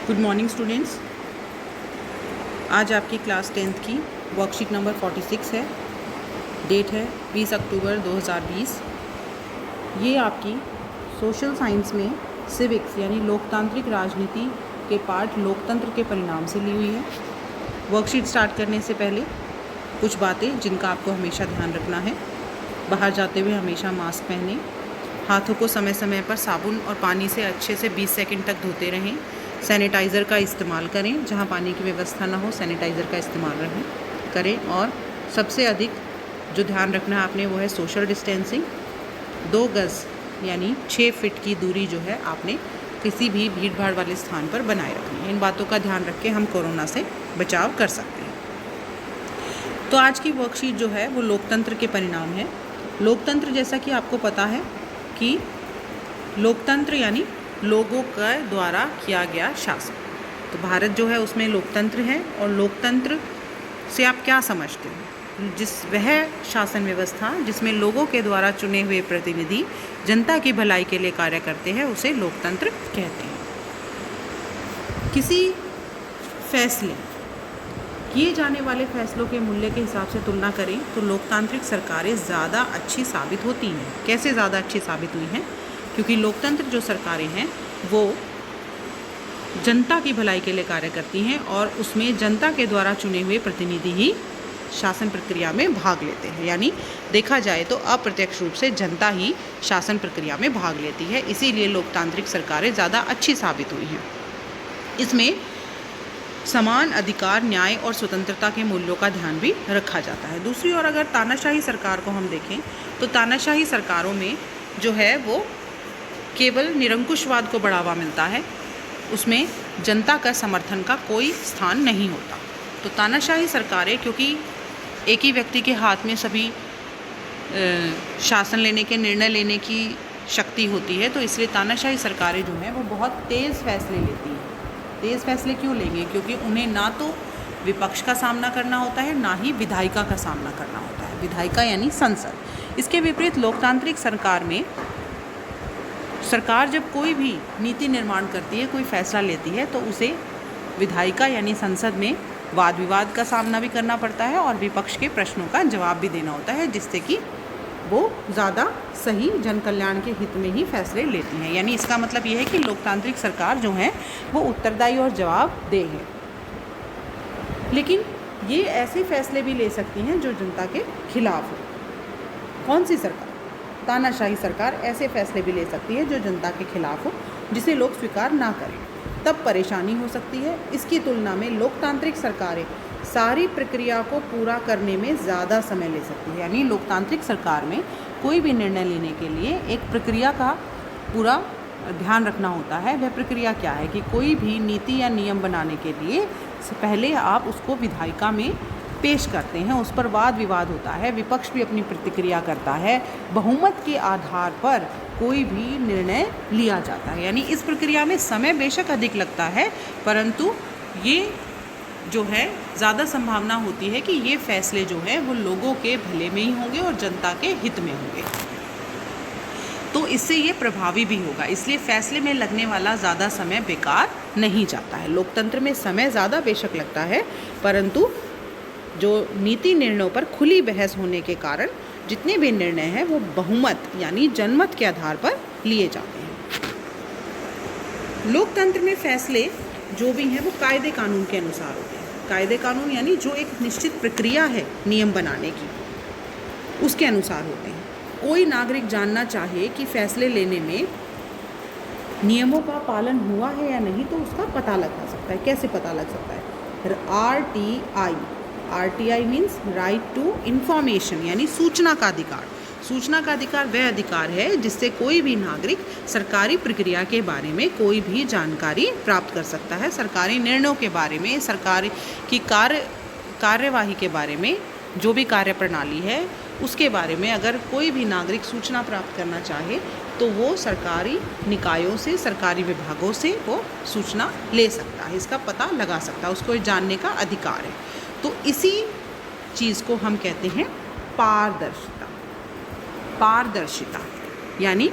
Good morning students. आज आपकी class 10th की वर्कशीट नंबर 46 है। डेट है 20 अक्टूबर 2020। ये आपकी सोशल साइंस में सिविक्स यानी लोकतांत्रिक राजनीति के पार्ट लोकतंत्र के परिणाम से ली हुई है। वर्कशीट स्टार्ट करने से पहले कुछ बातें जिनका आपको हमेशा ध्यान रखना है। बाहर जाते हुए हमेशा मास्क पहनें। हाथों को समय समय पर साबुन और पानी से अच्छे से 20 सेकंड तक धोते रहें। सैनिटाइज़र का इस्तेमाल करें। जहां पानी की व्यवस्था ना हो सैनिटाइज़र का इस्तेमाल करें। और सबसे अधिक जो ध्यान रखना है आपने वो है सोशल डिस्टेंसिंग। 2 गज़ यानी 6 फीट की दूरी जो है आपने किसी भी भीड़ भाड़ वाले स्थान पर बनाए रखनी है। इन बातों का ध्यान रख के हम कोरोना से बचाव कर सकते हैं। तो आज की वर्कशीट जो है वो लोकतंत्र के परिणाम है। लोकतंत्र जैसा कि आपको पता है कि लोकतंत्र यानी लोगों के द्वारा किया गया शासन। तो भारत जो है उसमें लोकतंत्र है। और लोकतंत्र से आप क्या समझते हो? वह शासन व्यवस्था जिसमें लोगों के द्वारा चुने हुए प्रतिनिधि जनता की भलाई के लिए कार्य करते हैं उसे लोकतंत्र कहते हैं। किसी फैसले किए जाने वाले फैसलों के मूल्य के हिसाब से तुलना करें तो लोकतांत्रिक सरकारें ज़्यादा अच्छी साबित होती हैं। कैसे ज़्यादा अच्छी साबित हुई हैं? क्योंकि लोकतंत्र जो सरकारें हैं वो जनता की भलाई के लिए कार्य करती हैं और उसमें जनता के द्वारा चुने हुए प्रतिनिधि ही शासन प्रक्रिया में भाग लेते हैं। यानी देखा जाए तो अप्रत्यक्ष रूप से जनता ही शासन प्रक्रिया में भाग लेती है। इसीलिए लोकतांत्रिक सरकारें ज़्यादा अच्छी साबित हुई हैं। इसमें समान अधिकार, न्याय और स्वतंत्रता के मूल्यों का ध्यान भी रखा जाता है। दूसरी ओर अगर तानाशाही सरकार को हम देखें तो तानाशाही सरकारों में जो है वो केवल निरंकुशवाद को बढ़ावा मिलता है। उसमें जनता का समर्थन का कोई स्थान नहीं होता। तो तानाशाही सरकारें क्योंकि एक ही व्यक्ति के हाथ में सभी शासन लेने के, निर्णय लेने की शक्ति होती है, तो इसलिए तानाशाही सरकारें जो हैं वो बहुत तेज़ फैसले लेती हैं। तेज़ फैसले क्यों लेंगे? क्योंकि उन्हें ना तो विपक्ष का सामना करना होता है ना ही विधायिका का सामना करना होता है। विधायिका यानी संसद। इसके विपरीत लोकतांत्रिक सरकार में सरकार जब कोई भी नीति निर्माण करती है, कोई फैसला लेती है, तो उसे विधायिका यानी संसद में वाद विवाद का सामना भी करना पड़ता है और विपक्ष के प्रश्नों का जवाब भी देना होता है, जिससे कि वो ज़्यादा सही जन कल्याण के हित में ही फैसले लेती हैं। यानी इसका मतलब ये है कि लोकतांत्रिक सरकार जो है वो उत्तरदायी और जवाबदेह है। लेकिन ये ऐसे फैसले भी ले सकती हैं जो जनता के खिलाफ हो। कौन सी सरकार? तानाशाही सरकार ऐसे फैसले भी ले सकती है जो जनता के खिलाफ हो, जिसे लोग स्वीकार ना करें। तब परेशानी हो सकती है। इसकी तुलना में लोकतांत्रिक सरकारें सारी प्रक्रिया को पूरा करने में ज़्यादा समय ले सकती है। यानी लोकतांत्रिक सरकार में कोई भी निर्णय लेने के लिए एक प्रक्रिया का पूरा ध्यान रखना होता है। वह प्रक्रिया क्या है कि कोई भी नीति या नियम बनाने के लिए पहले आप उसको विधायिका में पेश करते हैं, उस पर वाद विवाद होता है, विपक्ष भी अपनी प्रतिक्रिया करता है, बहुमत के आधार पर कोई भी निर्णय लिया जाता है। यानी इस प्रक्रिया में समय बेशक अधिक लगता है, परंतु ये जो है ज़्यादा संभावना होती है कि ये फैसले जो है वो लोगों के भले में ही होंगे और जनता के हित में होंगे। तो इससे ये प्रभावी भी होगा। इसलिए फैसले में लगने वाला ज़्यादा समय बेकार नहीं जाता है। लोकतंत्र में समय ज़्यादा बेशक लगता है, परंतु जो नीति निर्णयों पर खुली बहस होने के कारण जितने भी निर्णय हैं वो बहुमत यानी जनमत के आधार पर लिए जाते हैं। लोकतंत्र में फैसले जो भी हैं वो कायदे कानून के अनुसार होते हैं। कायदे कानून यानी जो एक निश्चित प्रक्रिया है नियम बनाने की, उसके अनुसार होते हैं। कोई नागरिक जानना चाहे कि फैसले लेने में नियमों का पालन हुआ है या नहीं तो उसका पता लगा सकता है। कैसे पता लग सकता है? RTI means right to information यानी सूचना का अधिकार। सूचना का अधिकार वह अधिकार है जिससे कोई भी नागरिक सरकारी प्रक्रिया के बारे में कोई भी जानकारी प्राप्त कर सकता है। सरकारी निर्णयों के बारे में, सरकार की कार्यवाही के बारे में, जो भी कार्य प्रणाली है उसके बारे में अगर कोई भी नागरिक सूचना प्राप्त करना चाहे तो वो सरकारी निकायों से, सरकारी विभागों से वो सूचना ले सकता है, इसका पता लगा सकता है, उसको जानने का अधिकार है। तो इसी चीज़ को हम कहते हैं पारदर्शिता। पारदर्शिता यानी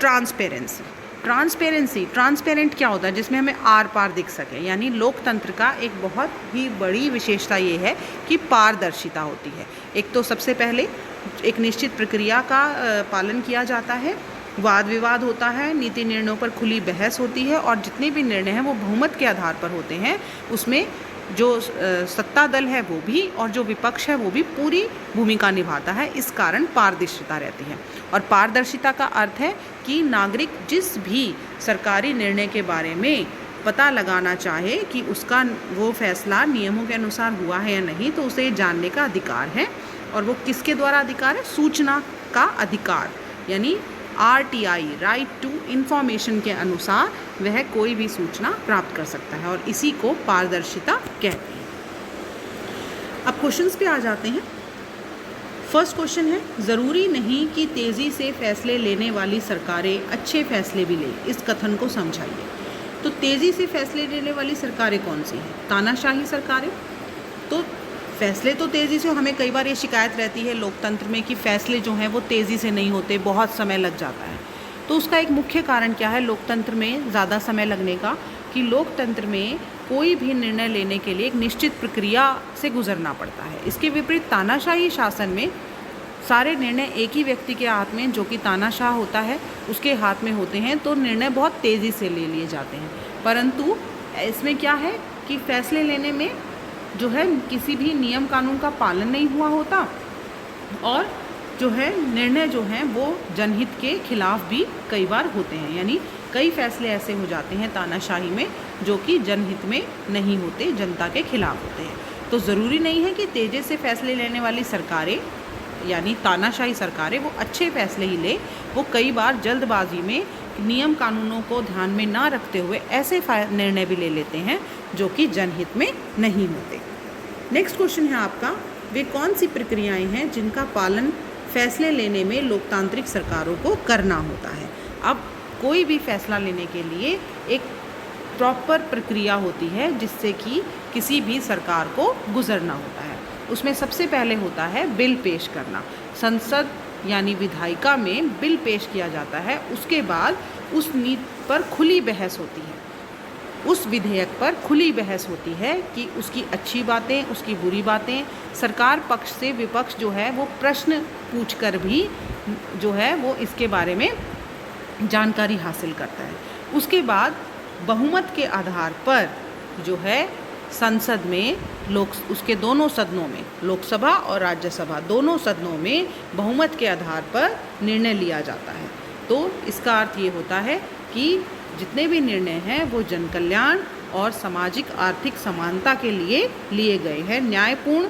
ट्रांसपेरेंसी। ट्रांसपेरेंसी, ट्रांसपेरेंट क्या होता है? जिसमें हमें आर पार दिख सके, यानी लोकतंत्र का एक बहुत ही बड़ी विशेषता ये है कि पारदर्शिता होती है। एक तो सबसे पहले एक निश्चित प्रक्रिया का पालन किया जाता है, वाद विवाद होता है, नीति निर्णयों पर खुली बहस होती है और जितने भी निर्णय हैं वो बहुमत के आधार पर होते हैं। उसमें जो सत्ता दल है वो भी और जो विपक्ष है वो भी पूरी भूमिका निभाता है। इस कारण पारदर्शिता रहती है। और पारदर्शिता का अर्थ है कि नागरिक जिस भी सरकारी निर्णय के बारे में पता लगाना चाहे कि उसका वो फैसला नियमों के अनुसार हुआ है या नहीं, तो उसे जानने का अधिकार है। और वो किसके द्वारा अधिकार है? सूचना का अधिकार, यानी RTI, राइट टू इन्फॉर्मेशन के अनुसार वह कोई भी सूचना प्राप्त कर सकता है और इसी को पारदर्शिता कहते हैं। अब क्वेश्चंस पे आ जाते हैं। फर्स्ट क्वेश्चन है, ज़रूरी नहीं कि तेज़ी से फैसले लेने वाली सरकारें अच्छे फैसले भी लें, इस कथन को समझाइए। तो तेज़ी से फैसले लेने वाली सरकारें कौन सी हैं? तानाशाही सरकारें। तो फैसले तो तेज़ी से, हमें कई बार ये शिकायत रहती है लोकतंत्र में कि फ़ैसले जो हैं वो तेज़ी से नहीं होते, बहुत समय लग जाता है। तो उसका एक मुख्य कारण क्या है लोकतंत्र में ज़्यादा समय लगने का? कि लोकतंत्र में कोई भी निर्णय लेने के लिए एक निश्चित प्रक्रिया से गुजरना पड़ता है। इसके विपरीत तानाशाही शासन में सारे निर्णय एक ही व्यक्ति के हाथ में, जो कि तानाशाह होता है, उसके हाथ में होते हैं, तो निर्णय बहुत तेज़ी से ले लिए जाते हैं। परंतु इसमें क्या है कि फैसले लेने में जो है किसी भी नियम कानून का पालन नहीं हुआ होता और जो है निर्णय जो हैं वो जनहित के खिलाफ भी कई बार होते हैं। यानी कई फैसले ऐसे हो जाते हैं तानाशाही में जो कि जनहित में नहीं होते, जनता के खिलाफ होते हैं। तो ज़रूरी नहीं है कि तेज़ी से फैसले लेने वाली सरकारें यानी तानाशाही सरकारें वो अच्छे फैसले ही ले। वो कई बार जल्दबाजी में नियम कानूनों को ध्यान में ना रखते हुए ऐसे निर्णय भी ले लेते हैं जो कि जनहित में नहीं होते। नेक्स्ट क्वेश्चन है आपका, वे कौन सी प्रक्रियाएं हैं जिनका पालन फैसले लेने में लोकतांत्रिक सरकारों को करना होता है? अब कोई भी फैसला लेने के लिए एक प्रॉपर प्रक्रिया होती है जिससे कि किसी भी सरकार को गुजरना होता है। उसमें सबसे पहले होता है बिल पेश करना। संसद यानी विधायिका में बिल पेश किया जाता है। उसके बाद उस नीति पर खुली बहस होती है, उस विधेयक पर खुली बहस होती है कि उसकी अच्छी बातें, उसकी बुरी बातें। सरकार पक्ष से विपक्ष जो है वो प्रश्न पूछकर भी जो है वो इसके बारे में जानकारी हासिल करता है। उसके बाद बहुमत के आधार पर जो है संसद में उसके दोनों सदनों में, लोकसभा और राज्यसभा दोनों सदनों में बहुमत के आधार पर निर्णय लिया जाता है। तो इसका अर्थ ये होता है कि जितने भी निर्णय हैं वो जन कल्याण और सामाजिक आर्थिक समानता के लिए लिए गए हैं, न्यायपूर्ण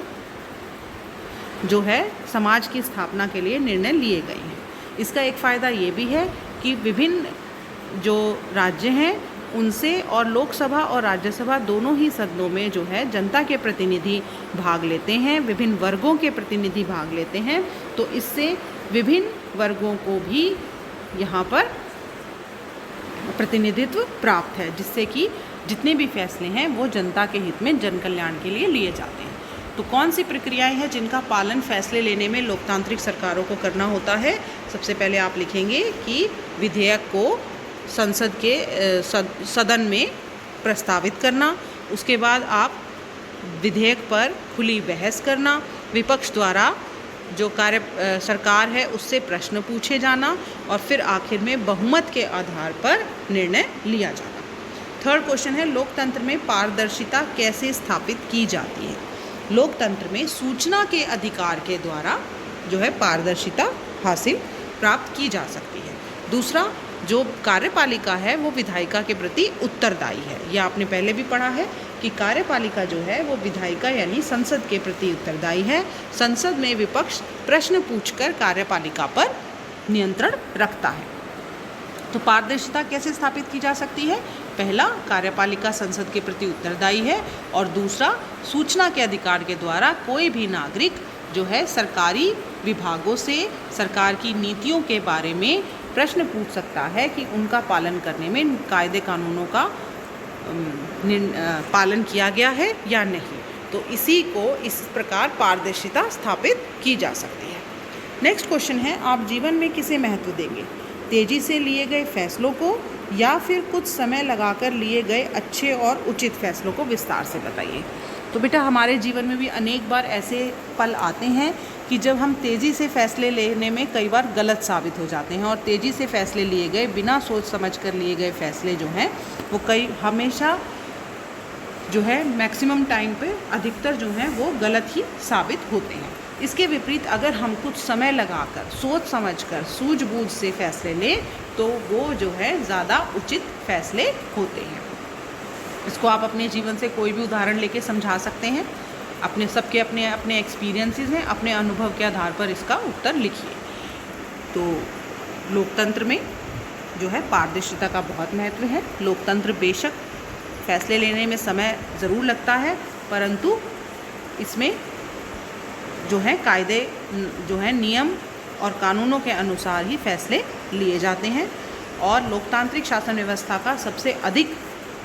जो है समाज की स्थापना के लिए निर्णय लिए गए हैं। इसका एक फ़ायदा ये भी है कि विभिन्न जो राज्य हैं उनसे और लोकसभा और राज्यसभा दोनों ही सदनों में जो है जनता के प्रतिनिधि भाग लेते हैं, विभिन्न वर्गों के प्रतिनिधि भाग लेते हैं। तो इससे विभिन्न वर्गों को भी यहाँ पर प्रतिनिधित्व प्राप्त है, जिससे कि जितने भी फैसले हैं वो जनता के हित में, जन कल्याण के लिए लिए जाते हैं। तो कौन सी प्रक्रियाएं हैं जिनका पालन फैसले लेने में लोकतांत्रिक सरकारों को करना होता है? सबसे पहले आप लिखेंगे कि विधेयक को संसद के सदन में प्रस्तावित करना। उसके बाद आप विधेयक पर खुली बहस करना, विपक्ष द्वारा जो सरकार है उससे प्रश्न पूछे जाना और फिर आखिर में बहुमत के आधार पर निर्णय लिया जाना। थर्ड क्वेश्चन है, लोकतंत्र में पारदर्शिता कैसे स्थापित की जाती है? लोकतंत्र में सूचना के अधिकार के द्वारा जो है पारदर्शिता हासिल प्राप्त की जा सकती है। दूसरा, जो कार्यपालिका है वो विधायिका के प्रति उत्तरदायी है। यह आपने पहले भी पढ़ा है कि कार्यपालिका जो है वो विधायिका यानी संसद के प्रति उत्तरदायी है। संसद में विपक्ष प्रश्न पूछकर कार्यपालिका पर नियंत्रण रखता है। तो पारदर्शिता कैसे स्थापित की जा सकती है? पहला, कार्यपालिका संसद के प्रति उत्तरदायी है और दूसरा, सूचना के अधिकार के द्वारा कोई भी नागरिक जो है सरकारी विभागों से सरकार की नीतियों के बारे में प्रश्न पूछ सकता है कि उनका पालन करने में कायदे कानूनों का पालन किया गया है या नहीं। तो इसी को इस प्रकार पारदर्शिता स्थापित की जा सकती है। नेक्स्ट क्वेश्चन है, आप जीवन में किसे महत्व देंगे? तेजी से लिए गए फैसलों को, या फिर कुछ समय लगाकर लिए गए अच्छे और उचित फैसलों को विस्तार से बताइए। तो बेटा हमारे जीवन में भी अनेक बार ऐसे पल आते हैं कि जब हम तेज़ी से फैसले लेने में कई बार गलत साबित हो जाते हैं, और तेज़ी से फैसले लिए गए, बिना सोच समझ कर लिए गए फैसले जो हैं वो हमेशा जो है मैक्सिमम टाइम पे अधिकतर जो हैं वो गलत ही साबित होते हैं। इसके विपरीत अगर हम कुछ समय लगाकर सोच समझकर सूझबूझ से फैसले लें तो वो जो है ज़्यादा उचित फैसले होते हैं। इसको आप अपने जीवन से कोई भी उदाहरण लेके समझा सकते हैं। अपने सबके अपने अपने एक्सपीरियंसेस हैं, अपने अनुभव के आधार पर इसका उत्तर लिखिए। तो लोकतंत्र में जो है पारदर्शिता का बहुत महत्व है। लोकतंत्र बेशक फैसले लेने में समय ज़रूर लगता है, परंतु इसमें जो है कायदे जो है नियम और कानूनों के अनुसार ही फैसले लिए जाते हैं। और लोकतांत्रिक शासन व्यवस्था का सबसे अधिक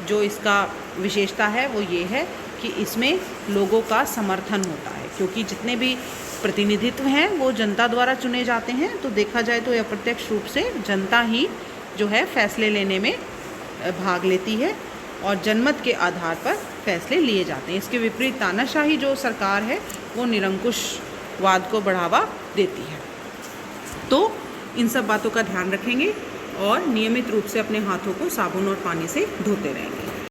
जो इसका विशेषता है वो ये है कि इसमें लोगों का समर्थन होता है, क्योंकि जितने भी प्रतिनिधित्व हैं वो जनता द्वारा चुने जाते हैं। तो देखा जाए तो अप्रत्यक्ष रूप से जनता ही जो है फैसले लेने में भाग लेती है और जनमत के आधार पर फैसले लिए जाते हैं। इसके विपरीत तानाशाही जो सरकार है वो निरंकुशवाद को बढ़ावा देती है। तो इन सब बातों का ध्यान रखेंगे और नियमित रूप से अपने हाथों को साबुन और पानी से धोते रहेंगे।